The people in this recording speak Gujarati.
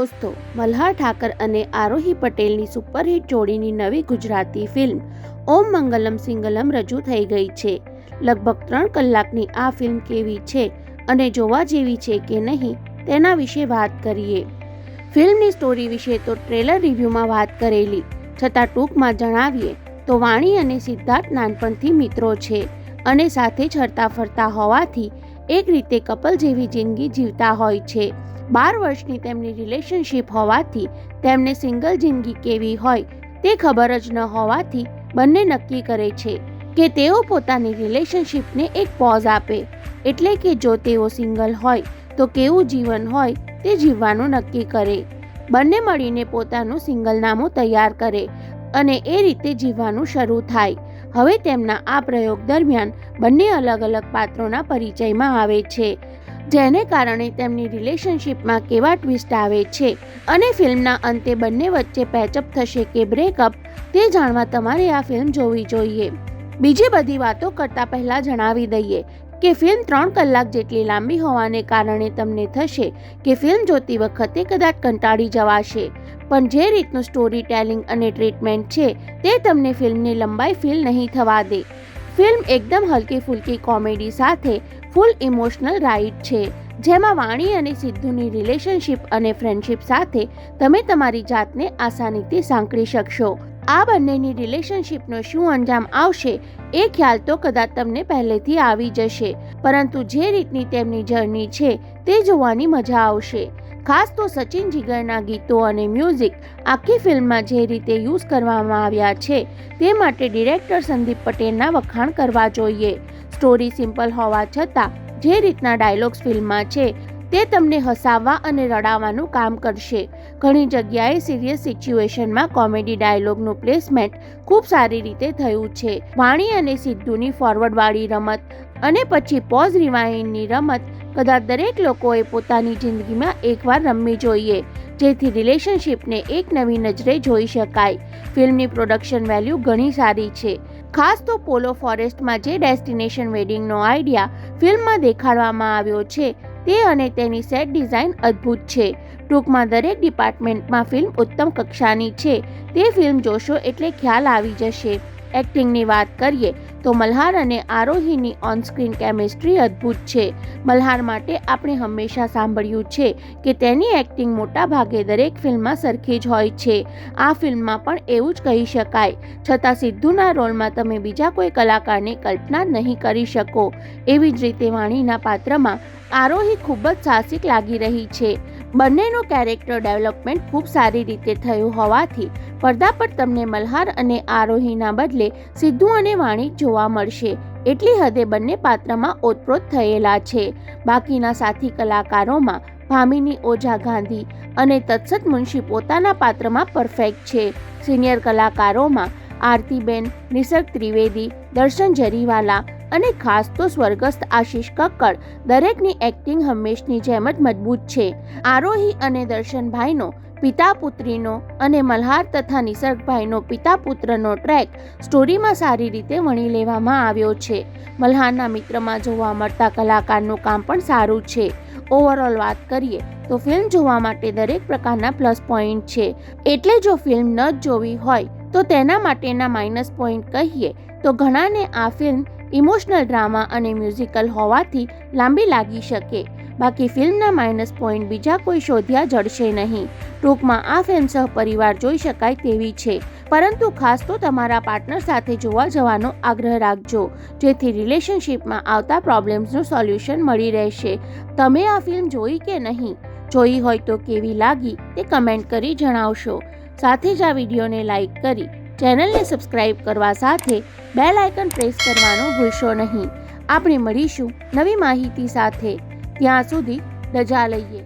દોસ્તો, મલ્હાર ઠાકર અને આરોહી પટેલની સુપરહિટ જોડીની નવી ગુજરાતી ફિલ્મ ઓમ મંગલમ સિંગલમ રજૂ થઈ ગઈ છે. લગભગ 3 કલાકની આ ફિલ્મ કેવી છે અને જોવા જેવી છે કે નહીં તેના વિશે વાત કરીએ. ફિલ્મની સ્ટોરી વિશે તો ટ્રેલર રિવ્યૂમાં વાત કરેલી, છતાં ટૂંકમાં જણાવીએ તો વાણી અને સિદ્ધાર્થ નાનપણથી મિત્રો છે અને સાથે જ હરતા ફરતા હોવાથી એક રીતે કપલ જેવી જિંદગી જીવતા હોય છે. 12 વર્ષની તેમની રિલેશનશિપ હોવાથી તેમને સિંગલ જિંદગી કેવી હોય તે ખબર જ ન હોવાથી બંને નક્કી કરે છે કે તેઓ પોતાની રિલેશનશિપને એક પોઝ આપે, એટલે કે જો તેઓ સિંગલ હોય તો કેવું જીવન હોય તે જીવવાનું નક્કી કરે. બંને મળીને પોતાનું સિંગલનામું તૈયાર કરે અને એ રીતે જીવવાનું શરૂ થાય. હવે તેમના આ પ્રયોગ દરમિયાન બંને અલગ અલગ પાત્રોના પરિચયમાં આવે છે, જેને કારણે તેમની રિલેશનશિપમાં કેવા ટ્વિસ્ટ આવે છે અને ફિલ્મના અંતે બંને વચ્ચે પેચઅપ થશે કે બ્રેકઅપ તે જાણવા તમારે આ ફિલ્મ જોવી જોઈએ. બીજી બધી વાતો કરતાં પહેલાં જણાવી દઈએ કે ફિલ્મ 3 કલાક જેટલી લાંબી હોવાને કારણે તમને થશે કે ફિલ્મ જોતી વખતે કદાચ કંટાળી જવાશે, પણ જે રીતનું સ્ટોરી ટેલિંગ અને ટ્રીટમેન્ટ છે તે તમને ફિલ્મની લંબાઈ ફીલ નહીં થવા દે. ફિલ્મ એકદમ હલકી ફુલકી કોમેડી સાથે ફૂલ ઇમોશનલ રાઇડ છે, જેમાં વાણી અને સિદ્ધુની રિલેશનશિપ અને ફ્રેન્ડશિપ સાથે તમે તમારી જાતને આસાનીથી સાંકળી શકશો. આ બંનેની રિલેશનશિપનો શું અંજામ આવશે એ ખ્યાલ તો કદાચ તમને પહેલેથી આવી જશે, પરંતુ જે રીતની તેમની જર્ની છે તે જોવાની મજા આવશે. ખાસ તો સચિન જીગરના ગીતો અને મ્યુઝિક આખી ફિલ્મમાં જે રીતે યુઝ કરવામાં આવ્યા છે તે માટે ડિરેક્ટર સંદીપ પટેલના વખાણ કરવા જોઈએ. સ્ટોરી સિમ્પલ હોવા છતાં જે રીતના ડાયલોગ્સ ફિલ્મમાં છે તે તમને હસાવવા અને રડાવવાનું કામ કરશે. ઘણી જગ્યાએ સિરિયસ સિચ્યુએશનમાં કોમેડી ડાયલોગનું પ્લેસમેન્ટ ખૂબ સારી રીતે થયું છે. વાણી અને સિદ્ધુની ફોરવર્ડવાળી રમત અને પછી પોઝ રિવાઇન્ડની રમત કદાચ દરેક લોકોએ પોતાની જિંદગીમાં એકવાર રમવી જોઈએ, જેથી રિલેશનશિપને એક નવી નજરે જોઈ શકાય. ફિલ્મની પ્રોડક્શન વેલ્યુ ઘણી સારી છે. ખાસ તો પોલો ફોરેસ્ટમાં જે ડેસ્ટિનેશન વેડિંગનો આઈડિયા ફિલ્મમાં દેખાડવામાં આવ્યો છે તે અને તેની સેટ ડિઝાઇન અદ્ભુત છે. ટૂંકમાં દરેક ડિપાર્ટમેન્ટમાં ફિલ્મ ઉત્તમ કક્ષાની છે. તે ફિલ્મ જોશો એટલે ખ્યાલ આવી જશે. એક્ટિંગની વાત કરીએ તો મલ્હાર અને આરોહીની ઓનસ્ક્રીન કેમિસ્ટ્રી અદ્ભુત છે. મલ્હાર માટે આપણે હંમેશા સાંભળ્યું છે કે તેની એક્ટિંગ મોટા ભાગે દરેક ફિલ્મમાં સરખી જ હોય છે. આ ફિલ્મમાં પણ એવું જ કહી શકાય. છતાં સિદ્ધુના રોલમાં તમે બીજા કોઈ કલાકારની કલ્પના નહીં કરી શકો. એવી જ રીતે વાણીના પાત્રમાં આરોહી ખૂબ જ સાહસિક લાગી રહી છે. બંનેનું કેરેક્ટર ડેવલપમેન્ટ ખૂબ સારી રીતે થયું હોવાથી પડદા પર તમને મલ્હાર અને આરોહીના બદલે સિદ્ધુ અને વાણી જોવા મળશે. એટલી હદે બંને પાત્રમાં ઓતપ્રોત થયેલા છે. બાકીના સાથી કલાકારોમાં ભામિની ઓઝા ગાંધી અને તત્સત મુનશી પોતાના પાત્રમાં પરફેક્ટ છે. સિનિયર કલાકારોમાં આરતીબેન, નિસર્ગ ત્રિવેદી, દર્શન જરીવાલા અને ખાસ તો સ્વર્ગસ્થ આશિષ કક્કડ દરેકની એક્ટિંગ હંમેશની જેમ જ મજબૂત છે. આરોહી અને દર્શનભાઈનો પિતા પુત્રીનો અને મલ્હાર તથા નિસર્ગભાઈનો પિતા પુત્રનો ટ્રેક સ્ટોરીમાં સારી રીતે વણી લેવામાં આવ્યો છે. મલ્હારના મિત્રમાં જોવા મળતા કલાકારનું કામ પણ સારું છે. ઓવરઓલ વાત કરીએ તો ફિલ્મ જોવા માટે દરેક પ્રકારના પ્લસ પોઈન્ટ છે. એટલે જો ફિલ્મ ન જ જોવી હોય તો તેના માટેના માઇનસ પોઈન્ટ કહીએ તો ઘણાને આ ફિલ્મ ઇમોશનલ ડ્રામા અને મ્યુઝિકલ હોવાથી લાંબી લાગી શકે. બાકી ફિલ્મના માઇનસ પોઈન્ટ બીજા કોઈ શોધ્યા જડશે નહીં. ટૂંકમાં આ ફિલ્મ સહપરિવાર જોઈ શકાય તેવી છે, પરંતુ ખાસ તો તમારા પાર્ટનર સાથે જોવા જવાનો આગ્રહ રાખજો, જેથી રિલેશનશિપમાં આવતા પ્રોબ્લેમ્સનું સોલ્યુશન મળી રહેશે. તમે આ ફિલ્મ જોઈ કે નહીં? જોઈ હોય તો કેવી લાગી તે કમેન્ટ કરી જણાવશો. સાથે જ આ વિડીયોને લાઇક કરી ચેનલને સબસ્ક્રાઇબ કરવા સાથે બેલ આઇકન પ્રેસ કરવાનું ભૂલશો નહીં. આપણે મળીશું નવી માહિતી સાથે. ત્યાં સુધી રજા લઈએ.